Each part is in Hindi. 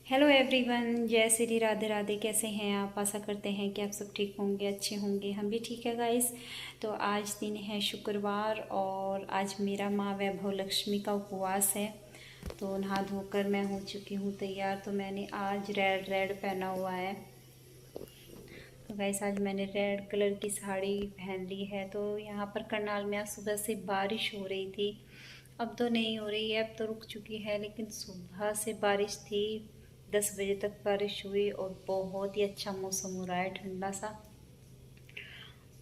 हेलो एवरीवन, जय श्री राधे राधे। कैसे हैं आप? आशा करते हैं कि आप सब ठीक होंगे, अच्छे होंगे। हम भी ठीक है गाइस। तो आज दिन है शुक्रवार और आज मेरा माँ वैभव लक्ष्मी का उपवास है। तो नहा धोकर मैं हो चुकी हूँ तैयार। तो मैंने आज रेड रेड पहना हुआ है। तो गाइस आज मैंने रेड कलर की साड़ी पहन ली है। तो यहाँ पर करनाल में आज सुबह से बारिश हो रही थी। अब तो नहीं हो रही है, अब तो रुक चुकी है, लेकिन सुबह से बारिश थी। 10 बजे तक बारिश हुई और बहुत ही अच्छा मौसम हो रहा है, ठंडा सा।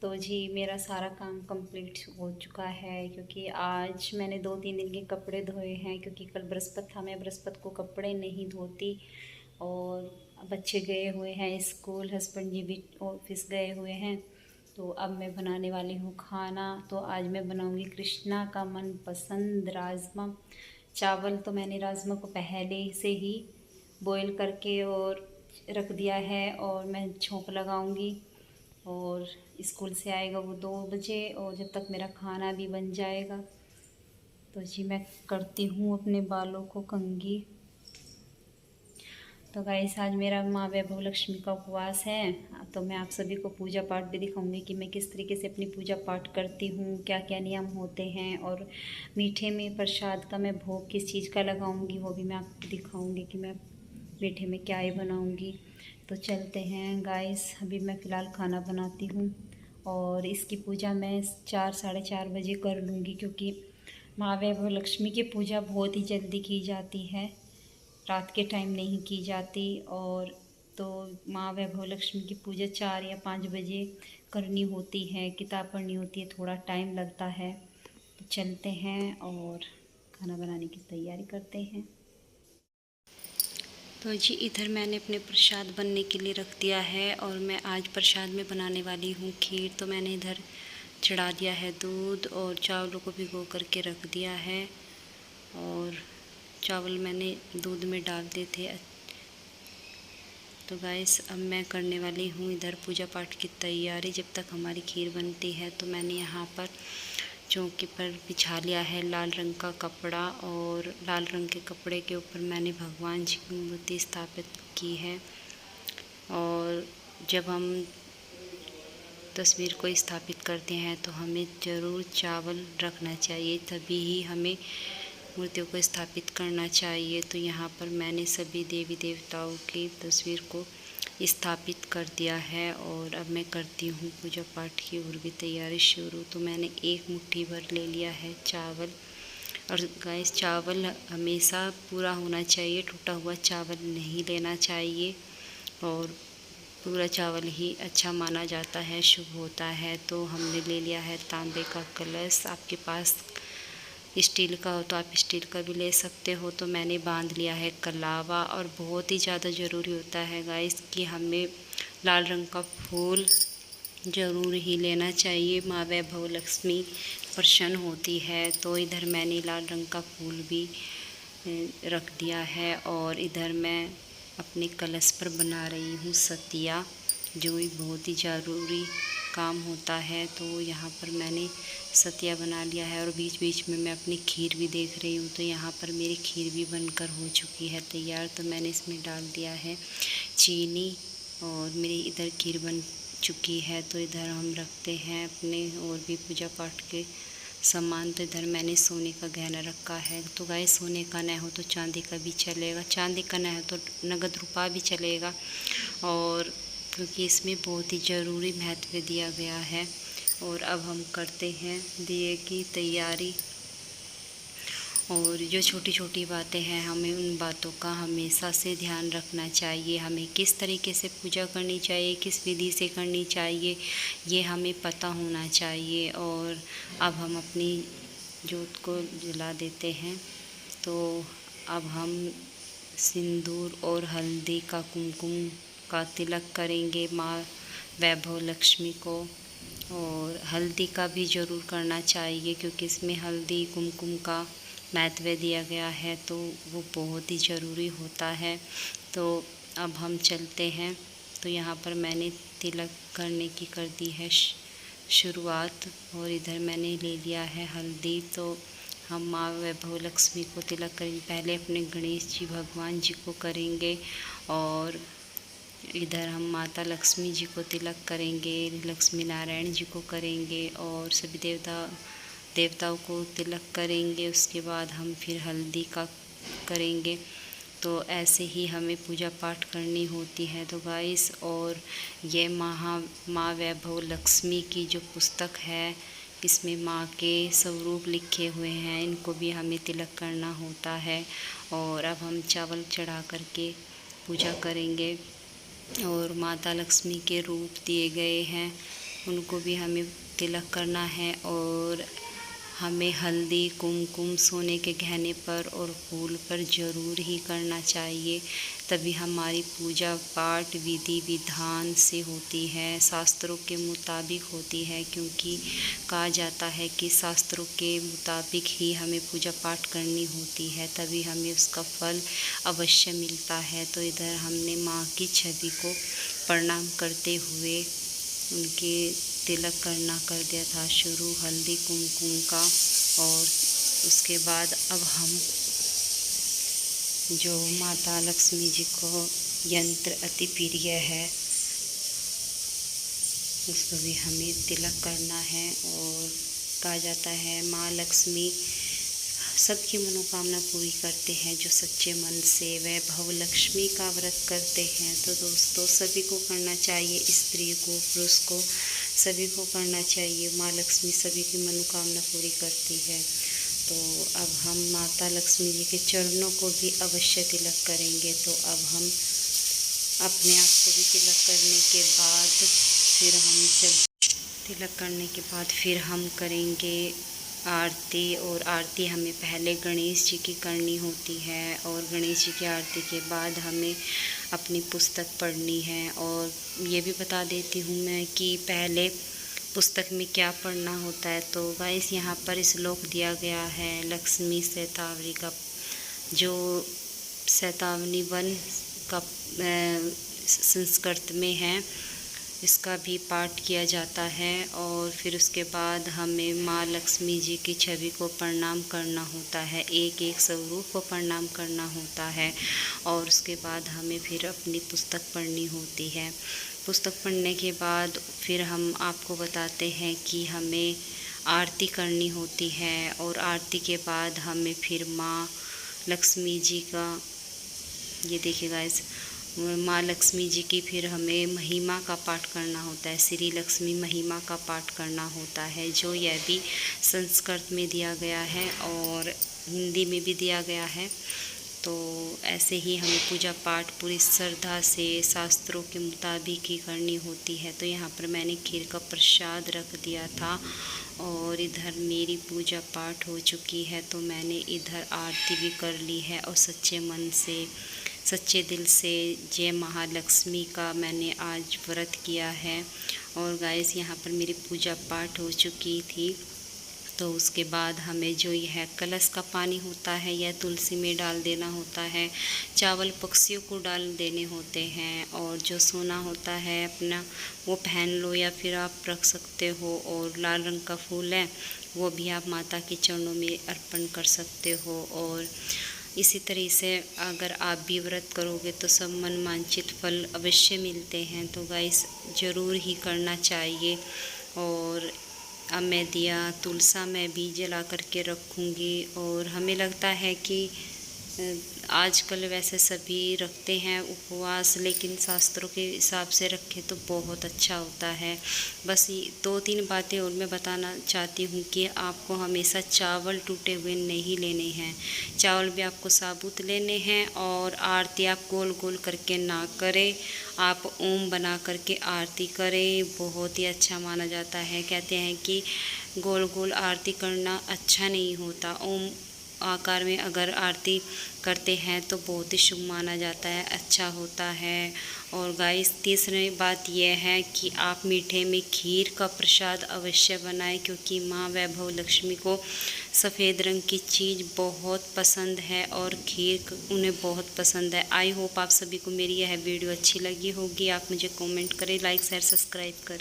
तो जी मेरा सारा काम कंप्लीट हो चुका है, क्योंकि आज मैंने 2-3 दिन के कपड़े धोए हैं, क्योंकि कल बृहस्पति था। मैं बृहस्पति को कपड़े नहीं धोती। और बच्चे गए हुए हैं स्कूल, हस्बैंड जी भी ऑफिस गए हुए हैं। तो अब मैं बनाने वाली हूँ खाना। तो आज मैं बनाऊँगी कृष्णा का मनपसंद राजमा चावल। तो मैंने राजमा को पहले से ही बॉईल करके और रख दिया है, और मैं छोंक लगाऊंगी। और स्कूल से आएगा वो 2 बजे, और जब तक मेरा खाना भी बन जाएगा। तो जी मैं करती हूँ अपने बालों को कंघी। तो गाइस आज मेरा माँ वैभव लक्ष्मी का उपवास है। तो मैं आप सभी को पूजा पाठ भी दिखाऊंगी कि मैं किस तरीके से अपनी पूजा पाठ करती हूँ, क्या क्या नियम होते हैं। और मीठे में प्रसाद का मैं भोग किस चीज़ का लगाऊंगी, वो भी मैं आपको दिखाऊंगी कि मैं मीठे में क्या ही बनाऊंगी। तो चलते हैं गाइस, अभी मैं फ़िलहाल खाना बनाती हूँ। और इसकी पूजा मैं 4-4:30 बजे कर लूँगी, क्योंकि माँ वैभव लक्ष्मी की पूजा बहुत ही जल्दी की जाती है, रात के टाइम नहीं की जाती। और तो माँ वैभव लक्ष्मी की पूजा 4 या 5 बजे करनी होती है, किताब पढ़नी होती है, थोड़ा टाइम लगता है। तो चलते हैं और खाना बनाने की तैयारी करते हैं। तो जी इधर मैंने अपने प्रसाद बनने के लिए रख दिया है, और मैं आज प्रसाद में बनाने वाली हूँ खीर। तो मैंने इधर चढ़ा दिया है दूध, और चावलों को भिगो करके रख दिया है। और चावल मैंने दूध में डाल दिए थे। तो गाइस अब मैं करने वाली हूँ इधर पूजा पाठ की तैयारी। जब तक हमारी खीर बनती है, तो मैंने यहाँ पर चौकी पर बिछा लिया है लाल रंग का कपड़ा, और लाल रंग के कपड़े के ऊपर मैंने भगवान जी की मूर्ति स्थापित की है। और जब हम तस्वीर को स्थापित करते हैं, तो हमें ज़रूर चावल रखना चाहिए, तभी ही हमें मूर्तियों को स्थापित करना चाहिए। तो यहाँ पर मैंने सभी देवी देवताओं की तस्वीर को स्थापित कर दिया है, और अब मैं करती हूँ पूजा पाठ की और भी तैयारी शुरू। तो मैंने 1 मुट्ठी भर ले लिया है चावल। और गाइस चावल हमेशा पूरा होना चाहिए, टूटा हुआ चावल नहीं लेना चाहिए। और पूरा चावल ही अच्छा माना जाता है, शुभ होता है। तो हमने ले लिया है तांबे का कलश। आपके पास स्टील का हो तो आप स्टील का भी ले सकते हो। तो मैंने बांध लिया है कलावा। और बहुत ही ज़्यादा ज़रूरी होता है गाइस कि हमें लाल रंग का फूल ज़रूर ही लेना चाहिए। माँ वैभव लक्ष्मी प्रसन्न होती है। तो इधर मैंने लाल रंग का फूल भी रख दिया है। और इधर मैं अपने कलश पर बना रही हूँ सतिया, जो एक बहुत ही ज़रूरी काम होता है। तो यहाँ पर मैंने सतिया बना लिया है, और बीच बीच में मैं अपनी खीर भी देख रही हूँ। तो यहाँ पर मेरी खीर भी बनकर हो चुकी है तैयार। तो मैंने इसमें डाल दिया है चीनी, और मेरी इधर खीर बन चुकी है। तो इधर हम रखते हैं अपने और भी पूजा पाठ के सामान। तो इधर मैंने सोने का गहना रखा है। तो गाइस सोने का न हो तो चांदी का भी चलेगा, चांदी का न हो तो नगद रुपया भी चलेगा। और क्योंकि इसमें बहुत ही ज़रूरी महत्व दिया गया है। और अब हम करते हैं दिए की तैयारी। और जो छोटी छोटी बातें हैं, हमें उन बातों का हमेशा से ध्यान रखना चाहिए। हमें किस तरीके से पूजा करनी चाहिए, किस विधि से करनी चाहिए, ये हमें पता होना चाहिए। और अब हम अपनी जोत को जला देते हैं। तो अब हम सिंदूर और हल्दी का कुमकुम का तिलक करेंगे माँ वैभव लक्ष्मी को। और हल्दी का भी ज़रूर करना चाहिए, क्योंकि इसमें हल्दी कुमकुम का महत्व दिया गया है, तो वो बहुत ही ज़रूरी होता है। तो अब हम चलते हैं। तो यहाँ पर मैंने तिलक करने की कर दी है शुरुआत। और इधर मैंने ले लिया है हल्दी। तो हम माँ वैभव लक्ष्मी को तिलक करेंगे। पहले अपने गणेश जी भगवान जी को करेंगे और इधर हम माता लक्ष्मी जी को तिलक करेंगे, लक्ष्मी नारायण जी को करेंगे और सभी देवताओं को तिलक करेंगे। उसके बाद हम फिर हल्दी का करेंगे। तो ऐसे ही हमें पूजा पाठ करनी होती है। तो गाइस, और ये माँ वैभव लक्ष्मी की जो पुस्तक है, इसमें माँ के स्वरूप लिखे हुए हैं, इनको भी हमें तिलक करना होता है। और अब हम चावल चढ़ा करके पूजा करेंगे और माता लक्ष्मी के रूप दिए गए हैं, उनको भी हमें तिलक करना है। और हमें हल्दी, कुमकुम, सोने के गहने पर और फूल पर ज़रूर ही करना चाहिए, तभी हमारी पूजा पाठ विधि विधान से होती है, शास्त्रों के मुताबिक होती है। क्योंकि कहा जाता है कि शास्त्रों के मुताबिक ही हमें पूजा पाठ करनी होती है, तभी हमें उसका फल अवश्य मिलता है। तो इधर हमने माँ की छवि को प्रणाम करते हुए उनके तिलक करना कर दिया था शुरू, हल्दी कुमकुम का। और उसके बाद अब हम जो माता लक्ष्मी जी को यंत्र अति प्रिय है, उसको भी हमें तिलक करना है। और कहा जाता है माँ लक्ष्मी सबकी मनोकामना पूरी करते हैं जो सच्चे मन से वैभव लक्ष्मी का व्रत करते हैं। तो दोस्तों, सभी को करना चाहिए, स्त्री को, पुरुष को, सभी को करना चाहिए। माँ लक्ष्मी सभी की मनोकामना पूरी करती है। तो अब हम माता लक्ष्मी जी के चरणों को भी अवश्य तिलक करेंगे। तो अब हम अपने आप को भी तिलक करने के बाद फिर हम करेंगे आरती। और आरती हमें पहले गणेश जी की करनी होती है और गणेश जी की आरती के बाद हमें अपनी पुस्तक पढ़नी है। और ये भी बता देती हूँ मैं कि पहले पुस्तक में क्या पढ़ना होता है। तो गाइस, यहाँ पर श्लोक दिया गया है लक्ष्मी शतावरी का, जो शतावरी वन का संस्कृत में है, इसका भी पाठ किया जाता है। और फिर उसके बाद हमें माँ लक्ष्मी जी की छवि को प्रणाम करना होता है, एक एक स्वरूप को प्रणाम करना होता है। और उसके बाद हमें फिर अपनी पुस्तक पढ़नी होती है। पुस्तक पढ़ने के बाद फिर हम आपको बताते हैं कि हमें आरती करनी होती है। और आरती के बाद हमें फिर माँ लक्ष्मी जी का, ये देखिए गाइस, माँ लक्ष्मी जी की फिर हमें महिमा का पाठ करना होता है, श्री लक्ष्मी महिमा का पाठ करना होता है, जो यह भी संस्कृत में दिया गया है और हिंदी में भी दिया गया है। तो ऐसे ही हमें पूजा पाठ पूरी श्रद्धा से शास्त्रों के मुताबिक ही करनी होती है। तो यहाँ पर मैंने खीर का प्रसाद रख दिया था और इधर मेरी पूजा पाठ हो चुकी है। तो मैंने इधर आरती भी कर ली है और सच्चे मन से, सच्चे दिल से जय महालक्ष्मी का मैंने आज व्रत किया है। और गाइस, यहाँ पर मेरी पूजा पाठ हो चुकी थी। तो उसके बाद हमें जो यह कलश का पानी होता है, यह तुलसी में डाल देना होता है, चावल पक्षियों को डाल देने होते हैं। और जो सोना होता है अपना, वो पहन लो या फिर आप रख सकते हो। और लाल रंग का फूल है, वो भी आप माता के चरणों में अर्पण कर सकते हो। और इसी तरह से अगर आप भी व्रत करोगे तो सब मन वांछित फल अवश्य मिलते हैं। तो गाइस, ज़रूर ही करना चाहिए। और अब मैं दिया तुलसा में भी जला करके रखूँगी। और हमें लगता है कि आजकल वैसे सभी रखते हैं उपवास, लेकिन शास्त्रों के हिसाब से रखें तो बहुत अच्छा होता है। बस ये 2-3 बातें और मैं बताना चाहती हूँ कि आपको हमेशा चावल टूटे हुए नहीं लेने हैं, चावल भी आपको साबुत लेने हैं। और आरती आप गोल गोल करके ना करें, आप ओम बना करके आरती करें, बहुत ही अच्छा माना जाता है। कहते हैं कि गोल गोल आरती करना अच्छा नहीं होता, ओम आकार में अगर आरती करते हैं तो बहुत ही शुभ माना जाता है, अच्छा होता है। और गाइस, तीसरी बात यह है कि आप मीठे में खीर का प्रसाद अवश्य बनाएं, क्योंकि माँ वैभव लक्ष्मी को सफ़ेद रंग की चीज़ बहुत पसंद है और खीर उन्हें बहुत पसंद है। आई होप आप सभी को मेरी यह वीडियो अच्छी लगी होगी। आप मुझे कमेंट करें, लाइक शेयर सब्सक्राइब करें।